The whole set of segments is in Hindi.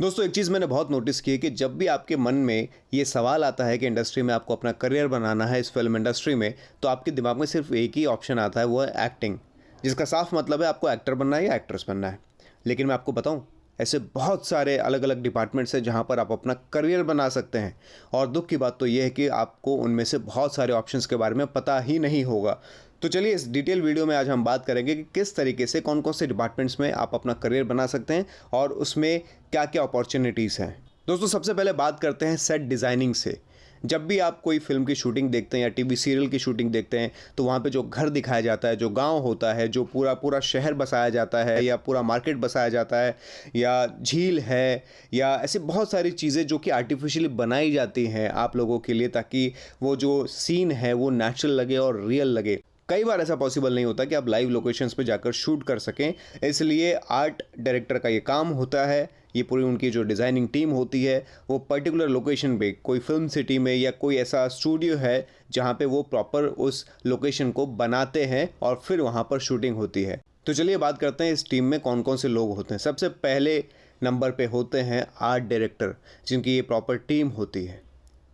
दोस्तों एक चीज़ मैंने बहुत नोटिस की है कि जब भी आपके मन में ये सवाल आता है कि इंडस्ट्री में आपको अपना करियर बनाना है इस फिल्म इंडस्ट्री में, तो आपके दिमाग में सिर्फ एक ही ऑप्शन आता है, वो है एक्टिंग, जिसका साफ मतलब है आपको एक्टर बनना है या एक्ट्रेस बनना है। लेकिन मैं आपको बताऊं, ऐसे बहुत सारे अलग अलग डिपार्टमेंट्स हैं जहां पर आप अपना करियर बना सकते हैं, और दुख की बात तो ये है कि आपको उनमें से बहुत सारे ऑप्शंस के बारे में पता ही नहीं होगा। तो चलिए इस डिटेल वीडियो में आज हम बात करेंगे कि किस तरीके से कौन कौन से डिपार्टमेंट्स में आप अपना करियर बना सकते हैं और उसमें क्या क्या अपॉर्चुनिटीज़ हैं। दोस्तों सबसे पहले बात करते हैं सेट डिज़ाइनिंग से। जब भी आप कोई फिल्म की शूटिंग देखते हैं या टीवी सीरियल की शूटिंग देखते हैं, तो वहाँ पे जो घर दिखाया जाता है, जो गांव होता है, जो पूरा पूरा शहर बसाया जाता है या पूरा मार्केट बसाया जाता है या झील है या ऐसी बहुत सारी चीज़ें जो कि आर्टिफिशियली बनाई जाती हैं आप लोगों के लिए, ताकि वो जो सीन है वो नेचुरल लगे और रियल लगे। कई बार ऐसा पॉसिबल नहीं होता कि आप लाइव लोकेशंस पे जाकर शूट कर सकें, इसलिए आर्ट डायरेक्टर का ये काम होता है। ये पूरी उनकी जो डिज़ाइनिंग टीम होती है वो पर्टिकुलर लोकेशन पे, कोई फिल्म सिटी में या कोई ऐसा स्टूडियो है जहाँ पे वो प्रॉपर उस लोकेशन को बनाते हैं और फिर वहाँ पर शूटिंग होती है। तो चलिए बात करते हैं इस टीम में कौन कौन से लोग होते हैं। सबसे पहले नंबर पे होते हैं आर्ट डायरेक्टर, जिनकी ये प्रॉपर टीम होती है।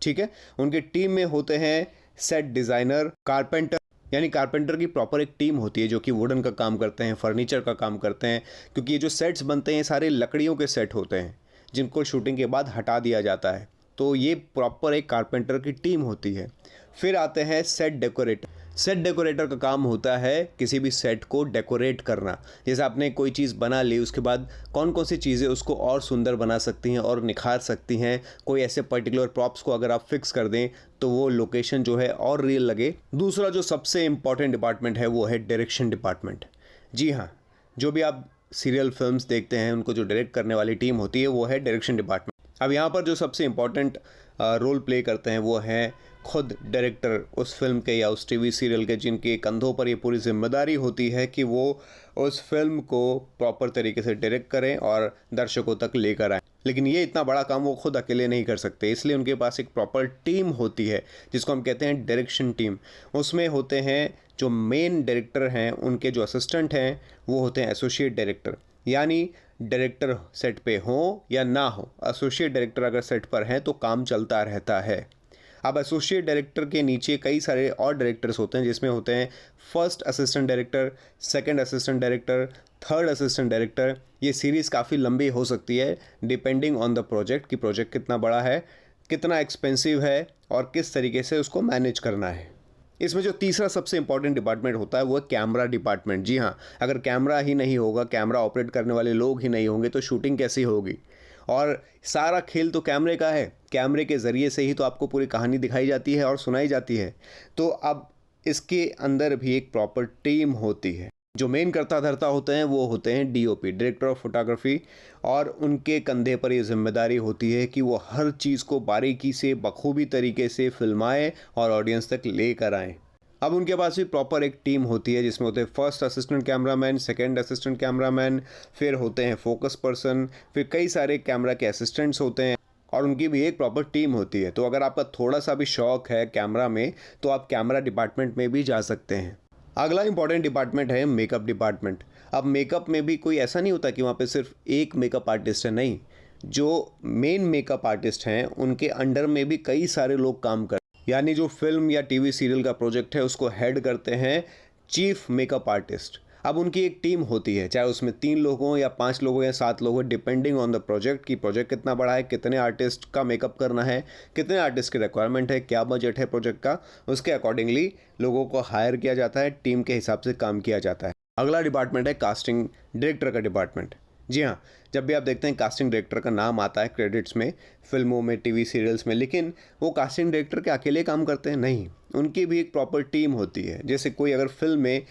ठीक है, उनकी टीम में होते हैं सेट डिज़ाइनर, कारपेंटर, यानी कारपेंटर की प्रॉपर एक टीम होती है जो कि वुडन का काम करते हैं, फर्नीचर का काम करते हैं, क्योंकि ये जो सेट्स बनते हैं ये सारे लकड़ियों के सेट होते हैं जिनको शूटिंग के बाद हटा दिया जाता है। तो ये प्रॉपर एक कारपेंटर की टीम होती है। फिर आते हैं सेट डेकोरेटर। सेट डेकोरेटर का काम होता है किसी भी सेट को डेकोरेट करना। जैसे आपने कोई चीज़ बना ली, उसके बाद कौन कौन सी चीज़ें उसको और सुंदर बना सकती हैं और निखार सकती हैं। कोई ऐसे पर्टिकुलर प्रॉप्स को अगर आप फिक्स कर दें तो वो लोकेशन जो है और रियल लगे। दूसरा जो सबसे इम्पॉर्टेंट डिपार्टमेंट है वो है डायरेक्शन डिपार्टमेंट। जी हाँ, जो भी आप सीरियल फिल्म्स देखते हैं उनको जो डायरेक्ट करने वाली टीम होती है वो है डायरेक्शन डिपार्टमेंट। अब यहाँ पर जो सबसे इम्पॉर्टेंट रोल प्ले करते हैं वो हैं खुद डायरेक्टर उस फिल्म के या उस टीवी सीरियल के, जिनके कंधों पर ये पूरी जिम्मेदारी होती है कि वो उस फिल्म को प्रॉपर तरीके से डायरेक्ट करें और दर्शकों तक लेकर आएँ। लेकिन ये इतना बड़ा काम वो खुद अकेले नहीं कर सकते, इसलिए उनके पास एक प्रॉपर टीम होती है जिसको हम कहते हैं डायरेक्शन टीम। उसमें होते हैं जो मेन डायरेक्टर हैं, उनके जो असिस्टेंट हैं वो होते हैं एसोसिएट डायरेक्टर। यानी डायरेक्टर सेट पे हो या ना हो, एसोसिएट डायरेक्टर अगर सेट पर हैं तो काम चलता रहता है। अब एसोसिएट डायरेक्टर के नीचे कई सारे और डायरेक्टर्स होते हैं, जिसमें होते हैं first assistant director, second assistant director, third assistant director. ये सीरीज़ काफ़ी लंबी हो सकती है डिपेंडिंग ऑन द प्रोजेक्ट, कि प्रोजेक्ट कितना बड़ा है, कितना एक्सपेंसिव है और किस तरीके से उसको मैनेज करना है। इसमें जो तीसरा सबसे इंपॉर्टेंट डिपार्टमेंट होता है वो है कैमरा डिपार्टमेंट। जी हाँ, अगर कैमरा ही नहीं होगा, कैमरा ऑपरेट करने वाले लोग ही नहीं होंगे तो शूटिंग कैसी होगी। और सारा खेल तो कैमरे का है, कैमरे के ज़रिए से ही तो आपको पूरी कहानी दिखाई जाती है और सुनाई जाती है। तो अब इसके अंदर भी एक प्रॉपर टीम होती है। जो मेन करता धरता होते हैं वो होते हैं डीओपी, डायरेक्टर ऑफ फोटोग्राफी, और उनके कंधे पर ये जिम्मेदारी होती है कि वो हर चीज़ को बारीकी से बखूबी तरीके से फिल्माएं और ऑडियंस तक लेकर आएँ। अब उनके पास भी प्रॉपर एक टीम होती है जिसमें होते हैं first assistant cameraman, second assistant cameraman, फिर होते हैं फोकस पर्सन, फिर कई सारे कैमरा के असिस्टेंट्स होते हैं और उनकी भी एक प्रॉपर टीम होती है। तो अगर आपका थोड़ा सा भी शौक है कैमरा में तो आप कैमरा डिपार्टमेंट में भी जा सकते हैं। अगला इंपॉर्टेंट डिपार्टमेंट है मेकअप डिपार्टमेंट। अब मेकअप में भी कोई ऐसा नहीं होता कि वहाँ पे सिर्फ एक मेकअप आर्टिस्ट है, नहीं। जो मेन मेकअप आर्टिस्ट हैं उनके अंडर में भी कई सारे लोग काम करते हैं। यानी जो फिल्म या टीवी सीरियल का प्रोजेक्ट है उसको हेड करते हैं चीफ मेकअप आर्टिस्ट। अब उनकी एक टीम होती है, चाहे उसमें 3 लोग हों या 5 लोग हों या 7 लोग हों, डिपेंडिंग ऑन द प्रोजेक्ट, कि प्रोजेक्ट कितना बड़ा है, कितने आर्टिस्ट का मेकअप करना है, कितने आर्टिस्ट की रिक्वायरमेंट है, क्या बजट है प्रोजेक्ट का, उसके अकॉर्डिंगली लोगों को हायर किया जाता है, टीम के हिसाब से काम किया जाता है। अगला डिपार्टमेंट है कास्टिंग डायरेक्टर का डिपार्टमेंट। जी हाँ, जब भी आप देखते हैं कास्टिंग डायरेक्टर का नाम आता है क्रेडिट्स में, फिल्मों में, टीवी सीरियल्स में, लेकिन वो कास्टिंग डायरेक्टर के अकेले काम करते हैं नहीं, उनकी भी एक प्रॉपर टीम होती है। जैसे कोई अगर फिल्म में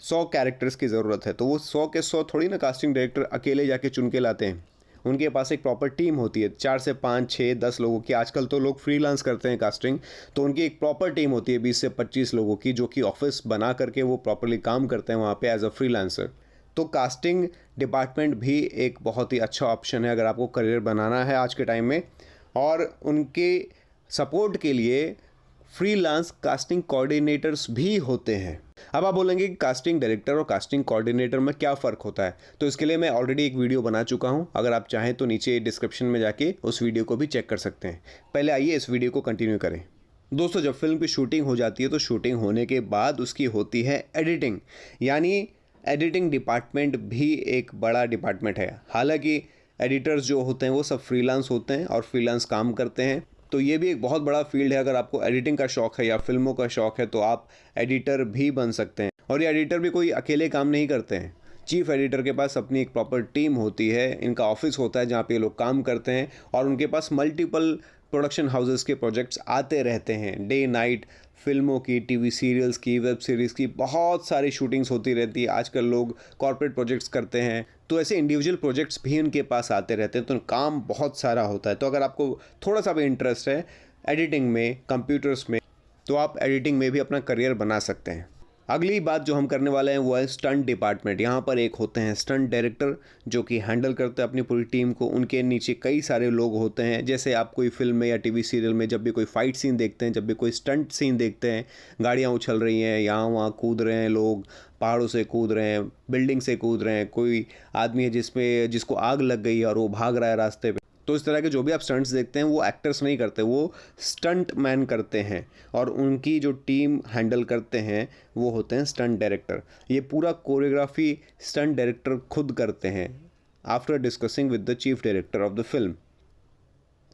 100 कैरेक्टर्स की ज़रूरत है तो वो 100 के 100 थोड़ी ना कास्टिंग डायरेक्टर अकेले जाके चुन के लाते हैं। उनके पास एक प्रॉपर टीम होती है, 4 से 5, 6, 10 लोगों की। आजकल तो लोग फ्रीलांस करते हैं कास्टिंग, तो उनकी एक प्रॉपर टीम होती है 20 से 25 लोगों की, जो कि ऑफिस बना करके वो प्रॉपरली काम करते हैं वहाँ पे एज अ फ्रीलांसर। तो कास्टिंग डिपार्टमेंट भी एक बहुत ही अच्छा ऑप्शन है अगर आपको करियर बनाना है आज के टाइम में। और उनके सपोर्ट के लिए फ्रीलांस कास्टिंग कोऑर्डिनेटर्स भी होते हैं। अब आप बोलेंगे कि कास्टिंग डायरेक्टर और कास्टिंग कोऑर्डिनेटर में क्या फ़र्क होता है, तो इसके लिए मैं ऑलरेडी एक वीडियो बना चुका हूं। अगर आप चाहें तो नीचे डिस्क्रिप्शन में जाके उस वीडियो को भी चेक कर सकते हैं। पहले आइए इस वीडियो को कंटिन्यू करें। दोस्तों, जब फिल्म की शूटिंग हो जाती है तो शूटिंग होने के बाद उसकी होती है एडिटिंग, यानी एडिटिंग डिपार्टमेंट भी एक बड़ा डिपार्टमेंट है। हालांकि एडिटर्स जो होते हैं वो सब फ्रीलांस होते हैं और फ्रीलांस काम करते हैं, तो ये भी एक बहुत बड़ा फील्ड है। अगर आपको एडिटिंग का शौक़ है या फिल्मों का शौक़ है तो आप एडिटर भी बन सकते हैं। और ये एडिटर भी कोई अकेले काम नहीं करते हैं। चीफ एडिटर के पास अपनी एक प्रॉपर टीम होती है, इनका ऑफिस होता है जहाँ पे ये लोग काम करते हैं, और उनके पास मल्टीपल प्रोडक्शन हाउसेस के प्रोजेक्ट्स आते रहते हैं। डे नाइट फिल्मों की, टीवी सीरियल्स की, वेब सीरीज़ की बहुत सारी शूटिंग्स होती रहती है। आजकल लोग कॉर्पोरेट प्रोजेक्ट्स करते हैं, तो ऐसे इंडिविजुअल प्रोजेक्ट्स भी उनके पास आते रहते हैं, तो काम बहुत सारा होता है। तो अगर आपको थोड़ा सा भी इंटरेस्ट है एडिटिंग में, कंप्यूटर्स में, तो आप एडिटिंग में भी अपना करियर बना सकते हैं। अगली बात जो हम करने वाले हैं वो है स्टंट डिपार्टमेंट। यहाँ पर एक होते हैं स्टंट डायरेक्टर जो कि हैंडल करते हैं अपनी पूरी टीम को। उनके नीचे कई सारे लोग होते हैं। जैसे आप कोई फिल्म में या टीवी सीरियल में जब भी कोई फाइट सीन देखते हैं, जब भी कोई स्टंट सीन देखते हैं, गाड़ियाँ उछल रही हैं, यहाँ वहाँ कूद रहे हैं लोग, पहाड़ों से कूद रहे हैं, बिल्डिंग से कूद रहे हैं, कोई आदमी है जिसको आग लग गई और वो भाग रहा है रास्ते पे, तो इस तरह के जो भी आप स्टंट्स देखते हैं वो एक्टर्स नहीं करते, वो स्टंट मैन करते हैं। और उनकी जो टीम हैंडल करते हैं वो होते हैं स्टंट डायरेक्टर। ये पूरा कोरियोग्राफी स्टंट डायरेक्टर खुद करते हैं after discussing with the chief director of the film.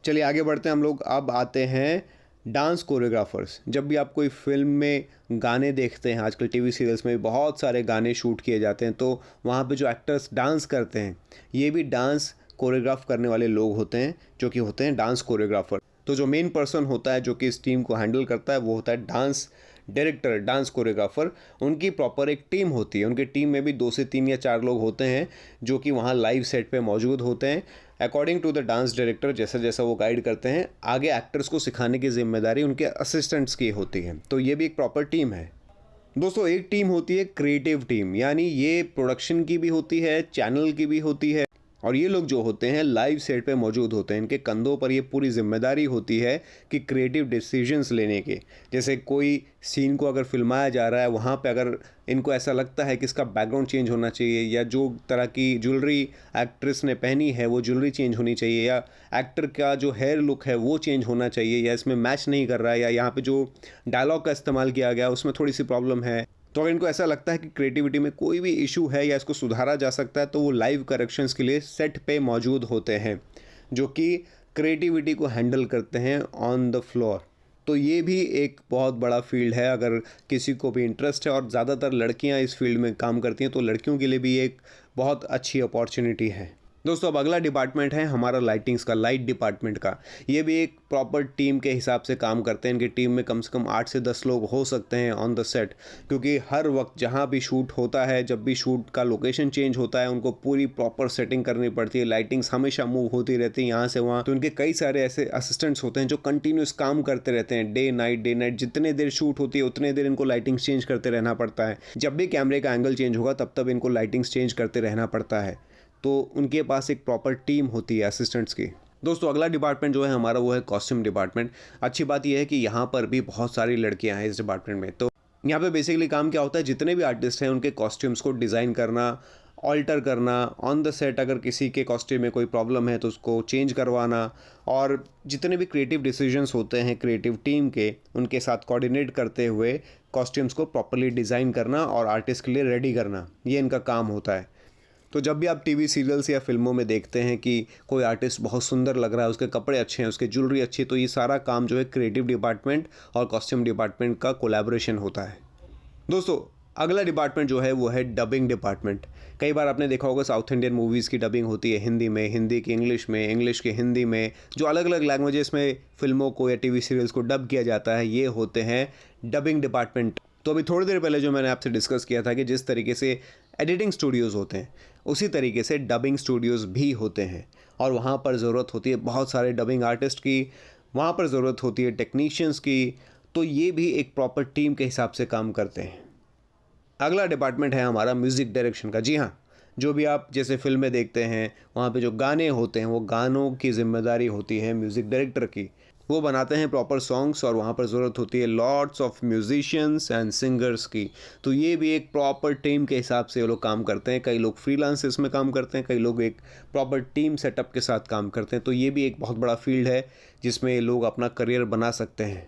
चलिए आगे बढ़ते हैं हम लोग। अब आते हैं डांस कोरियोग्राफर्स। जब भी आप कोई फिल्म में गाने देखते हैं, आजकल टीवी सीरियल्स में बहुत सारे गाने शूट किए जाते हैं, तो वहाँ पे जो एक्टर्स डांस करते हैं ये भी डांस कोरियोग्राफ करने वाले लोग होते हैं, जो कि होते हैं डांस कोरियोग्राफर। तो जो मेन पर्सन होता है जो कि इस टीम को हैंडल करता है वो होता है डांस डायरेक्टर, डांस कोरियोग्राफर। उनकी प्रॉपर एक टीम होती है। उनकी टीम में भी 2 से 3 या 4 लोग होते हैं जो कि वहाँ लाइव सेट पे मौजूद होते हैं। According to the dance director, जैसा जैसा वो गाइड करते हैं, आगे एक्टर्स को सिखाने की जिम्मेदारी उनके असिस्टेंट्स की होती है। तो ये भी एक प्रॉपर टीम है। दोस्तों, एक टीम होती है क्रिएटिव टीम, यानी ये प्रोडक्शन की भी होती है, चैनल की भी होती है, और ये लोग जो होते हैं लाइव सेट पे मौजूद होते हैं। इनके कंधों पर ये पूरी जिम्मेदारी होती है कि क्रिएटिव डिसीजंस लेने के। जैसे कोई सीन को अगर फिल्माया जा रहा है, वहाँ पे अगर इनको ऐसा लगता है कि इसका बैकग्राउंड चेंज होना चाहिए, या जो तरह की ज्वेलरी एक्ट्रेस ने पहनी है वो ज्वेलरी चेंज होनी चाहिए, या एक्टर का जो हेयर लुक है वो चेंज होना चाहिए, या इसमें मैच नहीं कर रहा है, या यहाँ पे जो डायलॉग का इस्तेमाल किया गया उसमें थोड़ी सी प्रॉब्लम है, तो अगर इनको ऐसा लगता है कि क्रिएटिविटी में कोई भी इशू है या इसको सुधारा जा सकता है, तो वो लाइव करेक्शंस के लिए सेट पे मौजूद होते हैं, जो कि क्रिएटिविटी को हैंडल करते हैं ऑन द फ्लोर। तो ये भी एक बहुत बड़ा फील्ड है। अगर किसी को भी इंटरेस्ट है, और ज़्यादातर लड़कियां इस फील्ड में काम करती हैं, तो लड़कियों के लिए भी एक बहुत अच्छी अपॉर्चुनिटी है। दोस्तों, अब अगला डिपार्टमेंट है हमारा लाइटिंग्स का, लाइट डिपार्टमेंट का। ये भी एक प्रॉपर टीम के हिसाब से काम करते हैं। इनकी टीम में कम से कम 8 से 10 लोग हो सकते हैं ऑन द सेट, क्योंकि हर वक्त जहाँ भी शूट होता है, जब भी शूट का लोकेशन चेंज होता है, उनको पूरी प्रॉपर सेटिंग करनी पड़ती है। लाइटिंग्स हमेशा मूव होती रहती है यहाँ से वहाँ, तो उनके कई सारे ऐसे असिस्टेंट्स होते हैं जो कंटिन्यूस काम करते रहते हैं। डे नाइट जितने देर शूट होती है उतने देर इनको लाइटिंग्स चेंज करते रहना पड़ता है। जब भी कैमरे का एंगल चेंज होगा तब इनको लाइटिंग्स चेंज करते रहना पड़ता है। तो उनके पास एक प्रॉपर टीम होती है असिस्टेंट्स की। दोस्तों, अगला डिपार्टमेंट जो है हमारा वो है कॉस्ट्यूम डिपार्टमेंट। अच्छी बात यह है कि यहाँ पर भी बहुत सारी लड़कियाँ हैं इस डिपार्टमेंट में। तो यहाँ पे बेसिकली काम क्या होता है, जितने भी आर्टिस्ट हैं उनके कॉस्ट्यूम्स को डिज़ाइन करना, ऑल्टर करना, ऑन द सेट अगर किसी के कॉस्ट्यूम में कोई प्रॉब्लम है तो उसको चेंज करवाना, और जितने भी क्रिएटिव डिसीजंस होते हैं क्रिएटिव टीम के, उनके साथ कोऑर्डिनेट करते हुए कॉस्ट्यूम्स को प्रॉपर्ली डिज़ाइन करना और आर्टिस्ट के लिए रेडी करना, ये इनका काम होता है। तो जब भी आप टीवी सीरियल्स या फिल्मों में देखते हैं कि कोई आर्टिस्ट बहुत सुंदर लग रहा है, उसके कपड़े अच्छे हैं, उसकी ज्वेलरी अच्छी है, तो ये सारा काम जो है क्रिएटिव डिपार्टमेंट और कॉस्ट्यूम डिपार्टमेंट का कोलैबोरेशन होता है। दोस्तों, अगला डिपार्टमेंट जो है वो है डबिंग डिपार्टमेंट। कई बार आपने देखा होगा साउथ इंडियन मूवीज़ की डबिंग होती है हिंदी में, हिंदी की इंग्लिश में, इंग्लिश की हिंदी में, जो अलग अलग लैंग्वेजेस में फिल्मों को या टीवी सीरियल्स को डब किया जाता है, ये होते हैं डबिंग डिपार्टमेंट। तो अभी थोड़ी देर पहले जो मैंने आपसे डिस्कस किया था कि जिस तरीके से एडिटिंग स्टूडियोज़ होते हैं, उसी तरीके से डबिंग स्टूडियोज़ भी होते हैं, और वहाँ पर ज़रूरत होती है बहुत सारे डबिंग आर्टिस्ट की, वहाँ पर ज़रूरत होती है टेक्नीशियंस की। तो ये भी एक प्रॉपर टीम के हिसाब से काम करते हैं। अगला डिपार्टमेंट है हमारा म्यूज़िक डायरेक्शन का। जी हाँ, जो भी आप जैसे फिल्में देखते हैं वहाँ पे जो गाने होते हैं वो गानों की जिम्मेदारी होती है म्यूज़िक डायरेक्टर की। वो बनाते हैं प्रॉपर सॉन्ग्स और वहाँ पर ज़रूरत होती है lots of musicians and singers की। तो ये भी एक प्रॉपर टीम के हिसाब से वो लोग काम करते हैं। कई लोग फ्रीलांस इसमें काम करते हैं, कई लोग एक प्रॉपर टीम सेटअप के साथ काम करते हैं। तो ये भी एक बहुत बड़ा फील्ड है जिसमें लोग अपना करियर बना सकते हैं।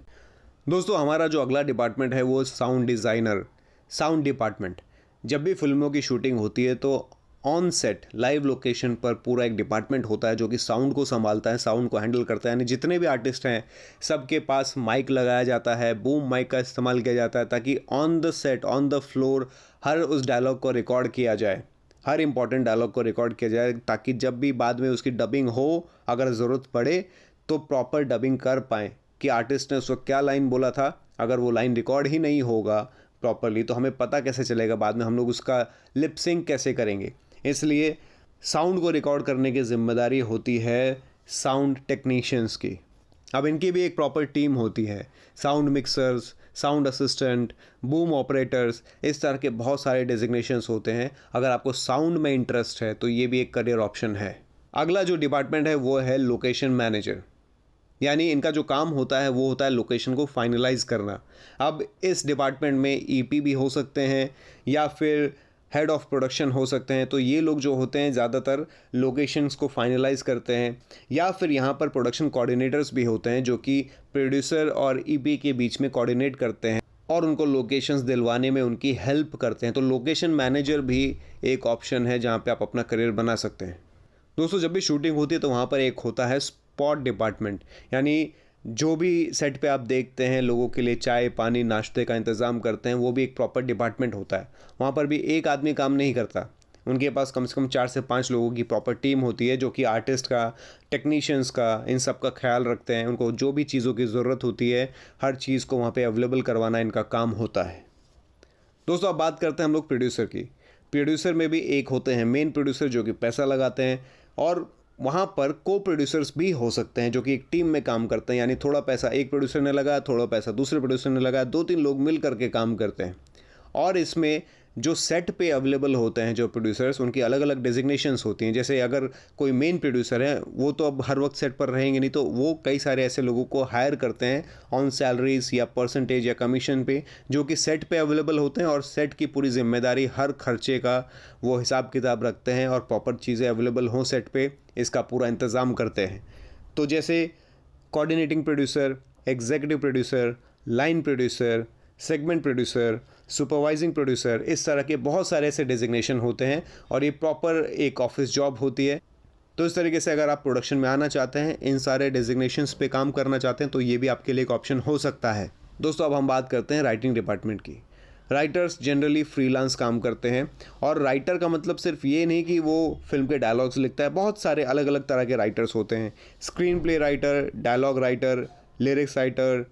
दोस्तों, हमारा जो अगला डिपार्टमेंट है वो साउंड डिज़ाइनर, साउंड डिपार्टमेंट। जब भी फिल्मों की शूटिंग होती है तो ऑन सेट लाइव लोकेशन पर पूरा एक डिपार्टमेंट होता है जो कि साउंड को संभालता है, साउंड को हैंडल करता है। यानी जितने भी आर्टिस्ट हैं सबके पास माइक लगाया जाता है, बूम माइक का इस्तेमाल किया जाता है ताकि on the set, on the floor हर उस डायलॉग को रिकॉर्ड किया जाए, हर इंपॉर्टेंट डायलॉग को रिकॉर्ड किया जाए ताकि जब भी बाद में उसकी डबिंग हो, अगर ज़रूरत पड़े तो प्रॉपर डबिंग कर पाएँ कि आर्टिस्ट ने उस वक्त क्या लाइन बोला था। अगर वो लाइन रिकॉर्ड ही नहीं होगा प्रॉपरली तो हमें पता कैसे चलेगा बाद में हम लोग उसका लिप सिंक कैसे करेंगे। इसलिए साउंड को रिकॉर्ड करने की जिम्मेदारी होती है साउंड टेक्नीशियंस की। अब इनकी भी एक प्रॉपर टीम होती है, sound mixers, sound assistant, boom operators, इस तरह के बहुत सारे डेजिग्नेशंस होते हैं। अगर आपको साउंड में इंटरेस्ट है तो ये भी एक करियर ऑप्शन है। अगला जो डिपार्टमेंट है वो है लोकेशन मैनेजर। यानी इनका जो काम होता है वो होता है लोकेशन को फाइनलाइज करना। अब इस डिपार्टमेंट में ईपी भी हो सकते हैं या फिर हेड ऑफ प्रोडक्शन हो सकते हैं। तो ये लोग जो होते हैं ज़्यादातर लोकेशंस को फाइनलाइज करते हैं, या फिर यहाँ पर प्रोडक्शन कोऑर्डिनेटर्स भी होते हैं जो कि प्रोड्यूसर और ईपी के बीच में कोऑर्डिनेट करते हैं और उनको लोकेशंस दिलवाने में उनकी हेल्प करते हैं। तो लोकेशन मैनेजर भी एक ऑप्शन है जहाँ पे आप अपना करियर बना सकते हैं। दोस्तों, जब भी शूटिंग होती है तो वहाँ पर एक होता है स्पॉट डिपार्टमेंट। यानी जो भी सेट पे आप देखते हैं लोगों के लिए चाय पानी नाश्ते का इंतज़ाम करते हैं, वो भी एक प्रॉपर डिपार्टमेंट होता है। वहाँ पर भी एक आदमी काम नहीं करता, उनके पास कम से कम 4 से 5 लोगों की प्रॉपर टीम होती है जो कि आर्टिस्ट का, टेक्नीशियंस का, इन सब का ख्याल रखते हैं। उनको जो भी चीज़ों की ज़रूरत होती है हर चीज़ को वहाँ पे अवेलेबल करवाना इनका काम होता है। दोस्तों, अब बात करते हैं हम लोग प्रोड्यूसर की। प्रोड्यूसर में भी एक होते हैं मेन प्रोड्यूसर जो कि पैसा लगाते हैं, और वहाँ पर को प्रोड्यूसर्स भी हो सकते हैं जो कि एक टीम में काम करते हैं। यानी थोड़ा पैसा एक प्रोड्यूसर ने लगाया, थोड़ा पैसा दूसरे प्रोड्यूसर ने लगाया, 2-3 लोग मिल करके काम करते हैं। और इसमें जो सेट पे अवेलेबल होते हैं जो प्रोड्यूसर्स, उनकी अलग अलग डेजिग्नेशंस होती हैं। जैसे अगर कोई मेन प्रोड्यूसर है वो तो अब हर वक्त सेट पर रहेंगे नहीं, तो वो कई सारे ऐसे लोगों को हायर करते हैं ऑन सैलरीज या परसेंटेज या कमीशन पे, जो कि सेट पे अवेलेबल होते हैं और सेट की पूरी जिम्मेदारी, हर खर्चे का वो हिसाब किताब रखते हैं और प्रॉपर चीज़ें अवेलेबल हों सेट पे, इसका पूरा इंतज़ाम करते हैं। तो जैसे coordinating producer, executive producer, line producer, segment producer, supervising producer, इस तरह के बहुत सारे ऐसे डेजिग्नेशन होते हैं और ये प्रॉपर एक ऑफिस जॉब होती है। तो इस तरीके से अगर आप प्रोडक्शन में आना चाहते हैं, इन सारे डेजिग्नेशंस पे काम करना चाहते हैं, तो ये भी आपके लिए एक ऑप्शन हो सकता है। दोस्तों, अब हम बात करते हैं राइटिंग डिपार्टमेंट की। राइटर्स जनरली फ्रीलांस काम करते हैं, और राइटर का मतलब सिर्फ ये नहीं कि वो फिल्म के डायलॉग्स लिखता है। बहुत सारे अलग अलग तरह के राइटर्स होते हैं। Screen play writer, dialogue writer, lyrics writer,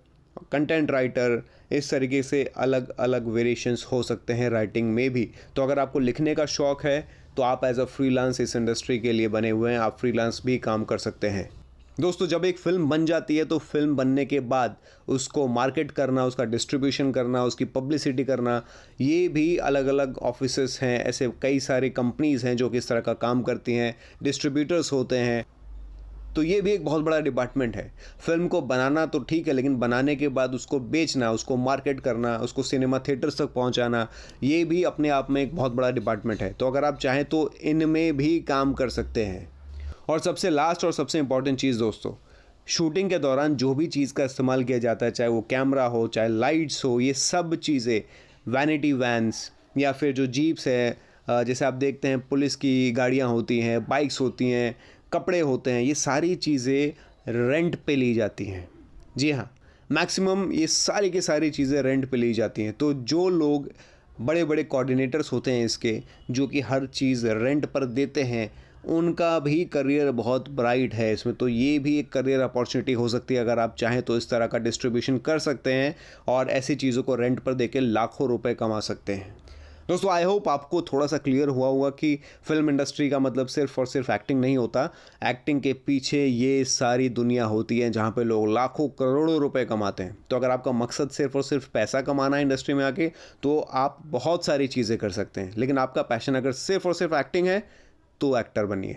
content writer, इस तरीके से अलग अलग वेरिएशंस हो सकते हैं राइटिंग में भी। तो अगर आपको लिखने का शौक़ है तो आप एज अ फ्रीलांस इस इंडस्ट्री के लिए बने हुए हैं, आप फ्रीलांस भी काम कर सकते हैं। दोस्तों, जब एक फ़िल्म बन जाती है तो फिल्म बनने के बाद उसको मार्केट करना, उसका डिस्ट्रीब्यूशन करना, उसकी पब्लिसिटी करना, ये भी अलग अलग ऑफिसेस हैं। ऐसे कई सारी कंपनीज़ हैं जो कि इस तरह का काम करती हैं, डिस्ट्रीब्यूटर्स होते हैं। तो ये भी एक बहुत बड़ा डिपार्टमेंट है। फिल्म को बनाना तो ठीक है, लेकिन बनाने के बाद उसको बेचना, उसको मार्केट करना, उसको सिनेमा थिएटर्स तक पहुंचाना, ये भी अपने आप में एक बहुत बड़ा डिपार्टमेंट है। तो अगर आप चाहें तो इनमें भी काम कर सकते हैं। और सबसे लास्ट और सबसे इम्पॉर्टेंट चीज़ दोस्तों, शूटिंग के दौरान जो भी चीज़ का इस्तेमाल किया जाता है, चाहे वो कैमरा हो, चाहे लाइट्स हो, ये सब चीज़ें, वैनिटी वैन्स या फिर जो जीप्स है, जैसे आप देखते हैं पुलिस की गाड़ियाँ होती हैं, बाइक्स होती हैं, कपड़े होते हैं, ये सारी चीज़ें रेंट पे ली जाती हैं। जी हाँ, मैक्सिमम ये सारी की सारी चीज़ें रेंट पे ली जाती हैं। तो जो लोग बड़े बड़े कोऑर्डिनेटर्स होते हैं इसके, जो कि हर चीज़ रेंट पर देते हैं, उनका भी करियर बहुत ब्राइट है इसमें। तो ये भी एक करियर अपॉर्चुनिटी हो सकती है। अगर आप चाहें तो इस तरह का डिस्ट्रीब्यूशन कर सकते हैं और ऐसी चीज़ों को रेंट पर देके लाखों रुपए कमा सकते हैं। दोस्तों, आई होप आपको थोड़ा सा क्लियर हुआ होगा कि फिल्म इंडस्ट्री का मतलब सिर्फ और सिर्फ एक्टिंग नहीं होता। एक्टिंग के पीछे ये सारी दुनिया होती है जहाँ पे लोग लाखों करोड़ों रुपए कमाते हैं। तो अगर आपका मकसद सिर्फ और सिर्फ पैसा कमाना है इंडस्ट्री में आके, तो आप बहुत सारी चीज़ें कर सकते हैं। लेकिन आपका पैशन अगर सिर्फ और सिर्फ एक्टिंग है तो एक्टर बनिए।